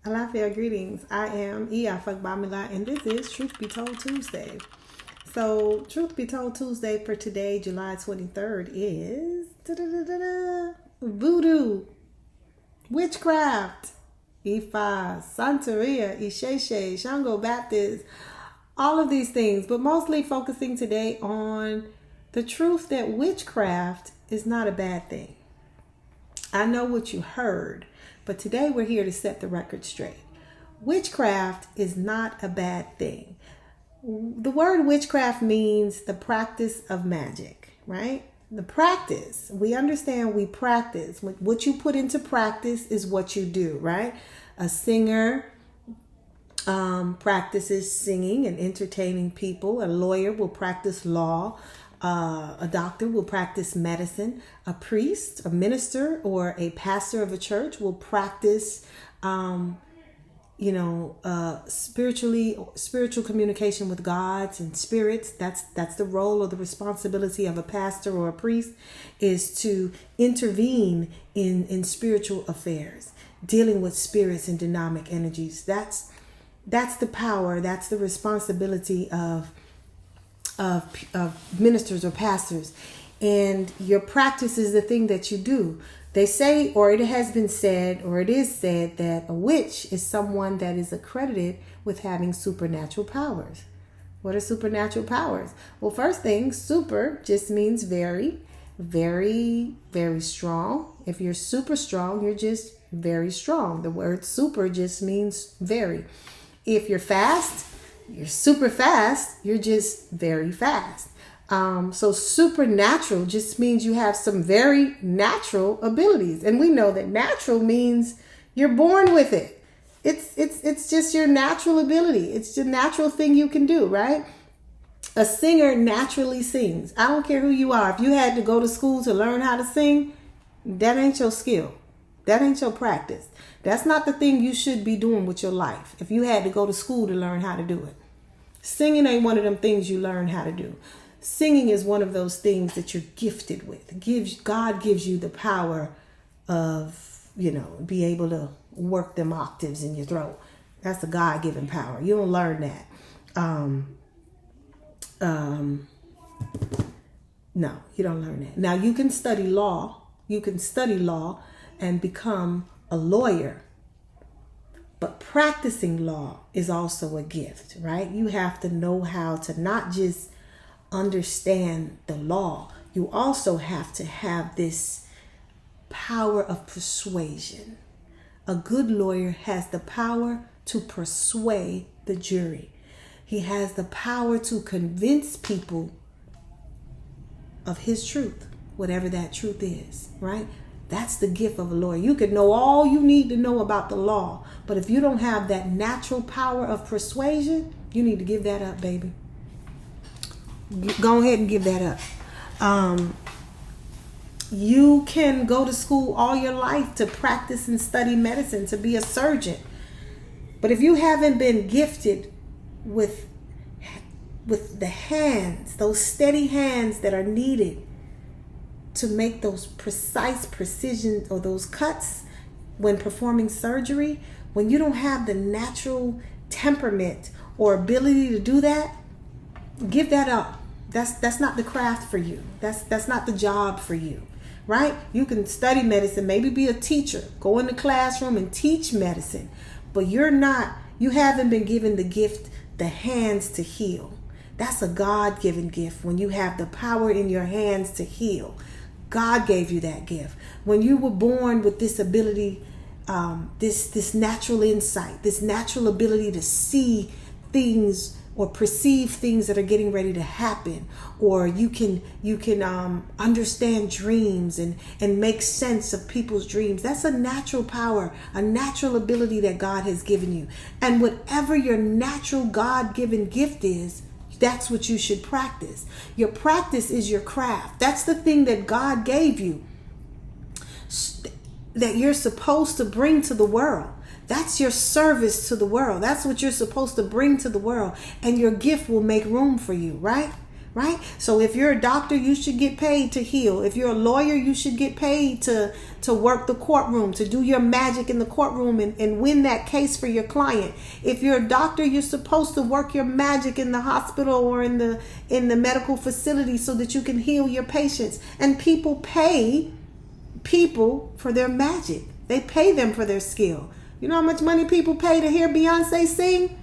Alafia, greetings. I am Iya Fagbamila, and this is Truth Be Told Tuesday. So, Truth Be Told Tuesday for today, July 23rd, is voodoo, witchcraft, Ifa, Santeria, Isheshe, Shango Baptist, all of these things, but mostly focusing today on the truth that witchcraft is not a bad thing. I know what you heard, but today we're here to set the record straight. Witchcraft is not a bad thing. The word witchcraft means the practice of magic, right? The practice. We understand we practice. What you put into practice is what you do, right? A singer practices singing and entertaining people. A lawyer will practice law. A doctor will practice medicine. A priest, a minister, or a pastor of a church will practice, spiritual communication with gods and spirits. That's the role or the responsibility of a pastor or a priest, is to intervene in spiritual affairs, dealing with spirits and dynamic energies. That's the power. That's the responsibility of ministers or pastors. And your practice is the thing that you do. They say, or it has been said, or it is said, that a witch is someone that is accredited with having supernatural powers. What are supernatural powers? Well, first thing, super just means very, very, very strong. If you're super strong, you're just very strong. The word super just means very. If you're fast, you're super fast, you're just very fast. So supernatural just means you have some very natural abilities. And we know that natural means you're born with it. It's just your natural ability. It's the natural thing you can do, right? A singer naturally sings. I don't care who you are. If you had to go to school to learn how to sing, that ain't your skill. That ain't your practice. That's not the thing you should be doing with your life. If you had to go to school to learn how to do it. Singing ain't one of them things you learn how to do. Singing is one of those things that you're gifted with. God gives you the power of, be able to work them octaves in your throat. That's a God-given power. You don't learn that. No, you don't learn that. Now, you can study law. You can study law and become a lawyer. But practicing law is also a gift, right? You have to know how to not just understand the law. You also have to have this power of persuasion. A good lawyer has the power to persuade the jury. He has the power to convince people of his truth, whatever that truth is, right? That's the gift of a lawyer. You can know all you need to know about the law, but if you don't have that natural power of persuasion, you need to give that up, baby. Go ahead and give that up. You can go to school all your life to practice and study medicine, to be a surgeon. But if you haven't been gifted with the hands, those steady hands that are needed to make those precise precision or those cuts when performing surgery, when you don't have the natural temperament or ability to do that, give that up. That's not the craft for you. That's not the job for you, right? You can study medicine, maybe be a teacher, go in the classroom and teach medicine, but you haven't been given the gift, the hands to heal. That's a God-given gift when you have the power in your hands to heal. God gave you that gift. When you were born with this ability, this natural insight, this natural ability to see things or perceive things that are getting ready to happen, or you can understand dreams and make sense of people's dreams. That's a natural power, a natural ability that God has given you. And whatever your natural God-given gift is, that's what you should practice. Your practice is your craft. That's the thing that God gave you, that you're supposed to bring to the world. That's your service to the world. That's what you're supposed to bring to the world. And your gift will make room for you, right? right? So if you're a doctor, you should get paid to heal. If you're a lawyer, you should get paid to work the courtroom, to do your magic in the courtroom and win that case for your client. If you're a doctor, you're supposed to work your magic in the hospital or in the medical facility so that you can heal your patients. And people pay people for their magic. They pay them for their skill. You know how much money people pay to hear Beyonce sing?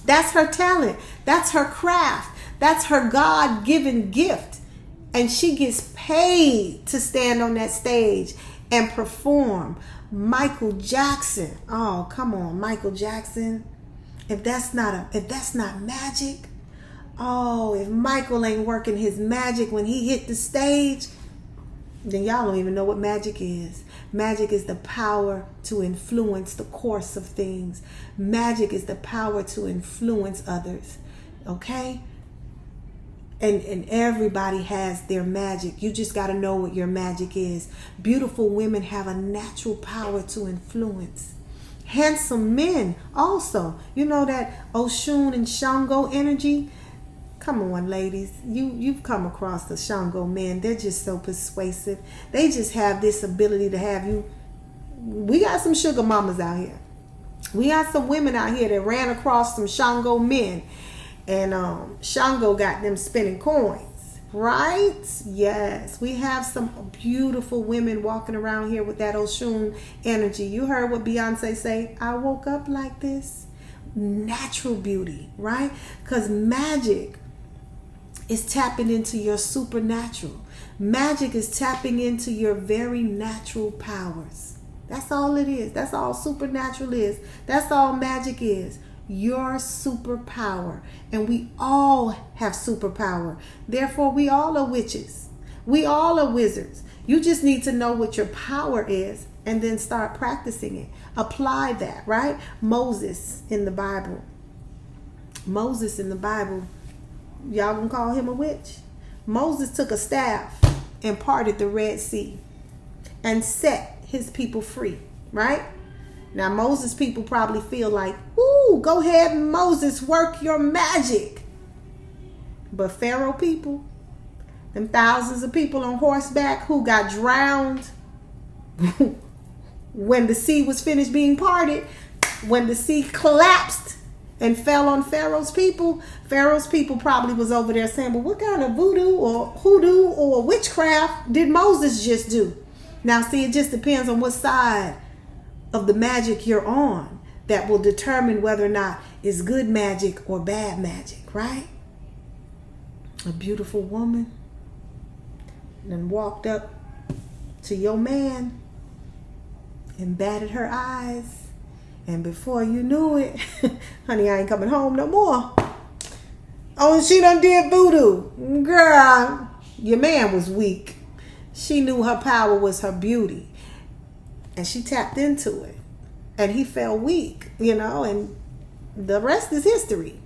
That's her talent. That's her craft. That's her God-given gift. And she gets paid to stand on that stage and perform. Michael Jackson. Oh, come on, Michael Jackson. If that's not magic. Oh, if Michael ain't working his magic when he hit the stage, then y'all don't even know what magic is. Magic is the power to influence the course of things. Magic is the power to influence others. Okay? And everybody has their magic. You just got to know what your magic is. Beautiful women have a natural power to influence. Handsome men also. You know that Oshun and Shango energy? Come on, ladies. You've come across the Shango men. They're just so persuasive. They just have this ability to have you. We got some sugar mamas out here. We got some women out here that ran across some Shango men. And Shango got them spinning coins, right? Yes, we have some beautiful women walking around here with that Oshun energy. You heard what Beyonce say? I woke up like this. Natural beauty, right? Because magic is tapping into your supernatural. Magic is tapping into your very natural powers. That's all it is. That's all supernatural is. That's all magic is. Your superpower. And we all have superpower. Therefore, we all are witches. We all are wizards. You just need to know what your power is and then start practicing it. Apply that, right? Moses in the Bible. Moses in the Bible, y'all gonna call him a witch? Moses took a staff and parted the Red Sea and set his people free, right? Now, Moses' people probably feel like, ooh, go ahead, Moses, work your magic. But Pharaoh people, them thousands of people on horseback who got drowned when the sea was finished being parted, when the sea collapsed and fell on Pharaoh's people probably was over there saying, well, what kind of voodoo or hoodoo or witchcraft did Moses just do? Now, see, it just depends on what side of the magic you're on that will determine whether or not it's good magic or bad magic, right? A beautiful woman then walked up to your man and batted her eyes, and before you knew it, honey, I ain't coming home no more. Oh, she done did voodoo. Girl, your man was weak. She knew her power was her beauty. And she tapped into it. And he fell weak, and the rest is history.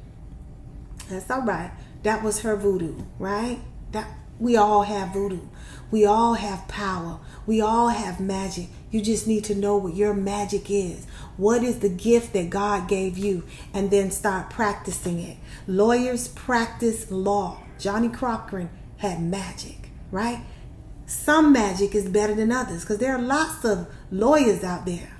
That's all right. That was her voodoo, right? We all have voodoo. We all have power. We all have magic. You just need to know what your magic is. What is the gift that God gave you? And then start practicing it. Lawyers practice law. Johnny Cochran had magic, right? Some magic is better than others because there are lots of lawyers out there.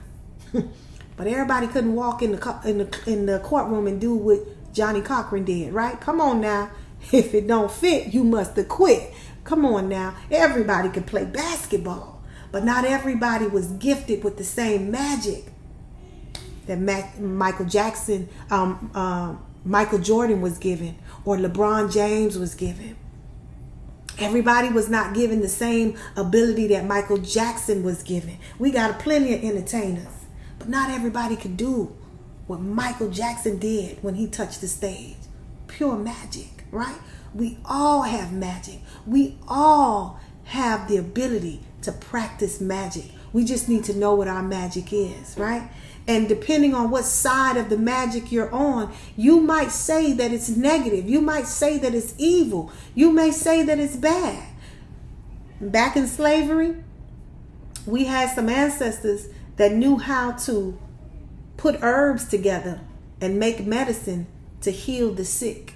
But everybody couldn't walk in the courtroom and do what Johnny Cochran did, right? Come on now. If it don't fit, you must have quit. Come on now. Everybody could play basketball, but not everybody was gifted with the same magic that Michael Jackson, Michael Jordan was given, or LeBron James was given. Everybody was not given the same ability that Michael Jackson was given. We got plenty of entertainers, but not everybody could do what Michael Jackson did when he touched the stage. Pure magic, right? We all have magic. We all have the ability to practice magic. We just need to know what our magic is, right? And depending on what side of the magic you're on, you might say that it's negative. You might say that it's evil. You may say that it's bad. Back in slavery, we had some ancestors that knew how to put herbs together and make medicine to heal the sick.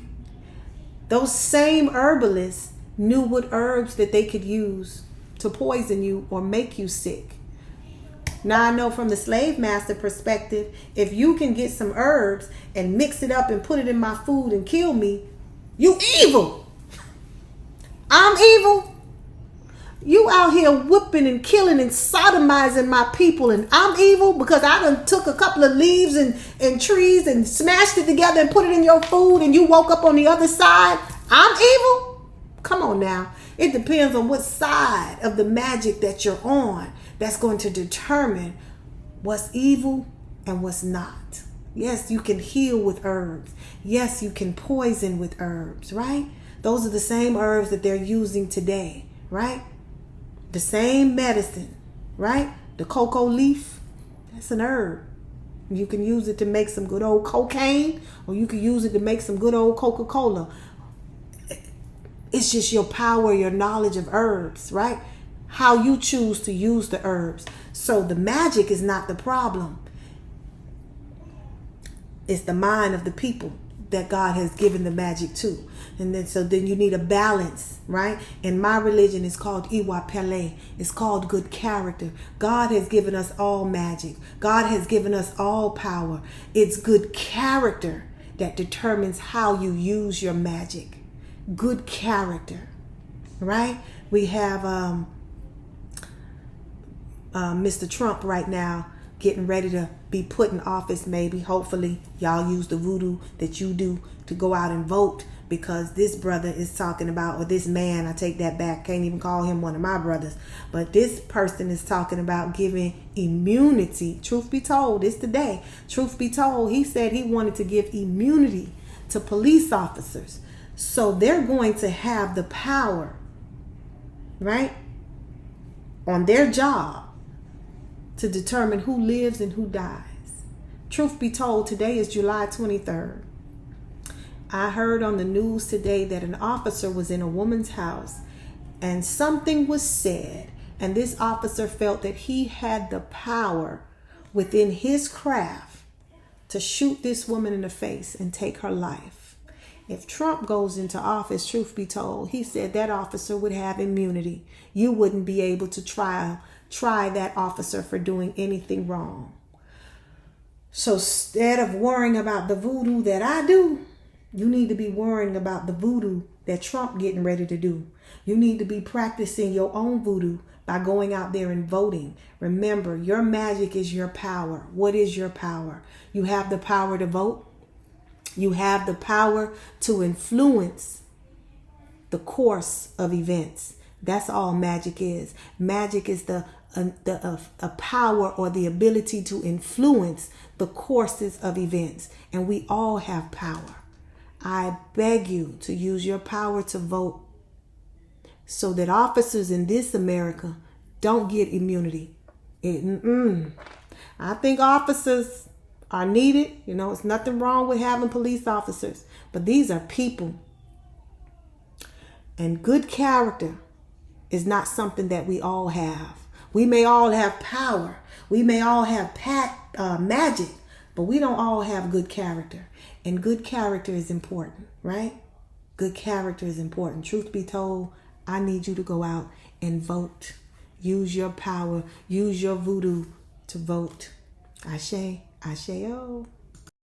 Those same herbalists knew what herbs that they could use to poison you or make you sick. Now I know from the slave master perspective, if you can get some herbs and mix it up and put it in my food and kill me, you evil. I'm evil. You out here whipping and killing and sodomizing my people, and I'm evil because I done took a couple of leaves and trees and smashed it together and put it in your food, and you woke up on the other side. I'm evil? Come on now. It depends on what side of the magic that you're on that's going to determine what's evil and what's not. Yes, you can heal with herbs. Yes, you can poison with herbs, right? Those are the same herbs that they're using today, right? The same medicine, right? The cocoa leaf, that's an herb. You can use it to make some good old cocaine, or you can use it to make some good old Coca-Cola. It's just your power, your knowledge of herbs, right? How you choose to use the herbs. So the magic is not the problem. It's the mind of the people that God has given the magic to. And then you need a balance, right? In my religion, it's called Iwa Pele. It's called good character. God has given us all magic. God has given us all power. It's good character that determines how you use your magic. Good character, right? We have Mr. Trump right now getting ready to be put in office, maybe. Hopefully, y'all use the voodoo that you do to go out and vote, because this brother is talking about, or this man, I take that back, can't even call him one of my brothers, but this person is talking about giving immunity. Truth be told, it's today. Truth be told, he said he wanted to give immunity to police officers. So they're going to have the power, right, on their job to determine who lives and who dies. Truth be told, today is July 23rd. I heard on the news today that an officer was in a woman's house and something was said, and this officer felt that he had the power within his craft to shoot this woman in the face and take her life. If Trump goes into office, truth be told, he said that officer would have immunity. You wouldn't be able to try that officer for doing anything wrong. So instead of worrying about the voodoo that I do, you need to be worrying about the voodoo that Trump getting ready to do. You need to be practicing your own voodoo by going out there and voting. Remember, your magic is your power. What is your power? You have the power to vote. You have the power to influence the course of events. That's all magic is. Magic is a power or the ability to influence the courses of events. And we all have power. I beg you to use your power to vote so that officers in this America don't get immunity. I think officers are needed. You know, it's nothing wrong with having police officers, but these are people. And good character is not something that we all have. We may all have power. We may all have magic, but we don't all have good character. And good character is important, right? Good character is important. Truth be told, I need you to go out and vote. Use your power. Use your voodoo to vote. Ashe, Ashe, oh.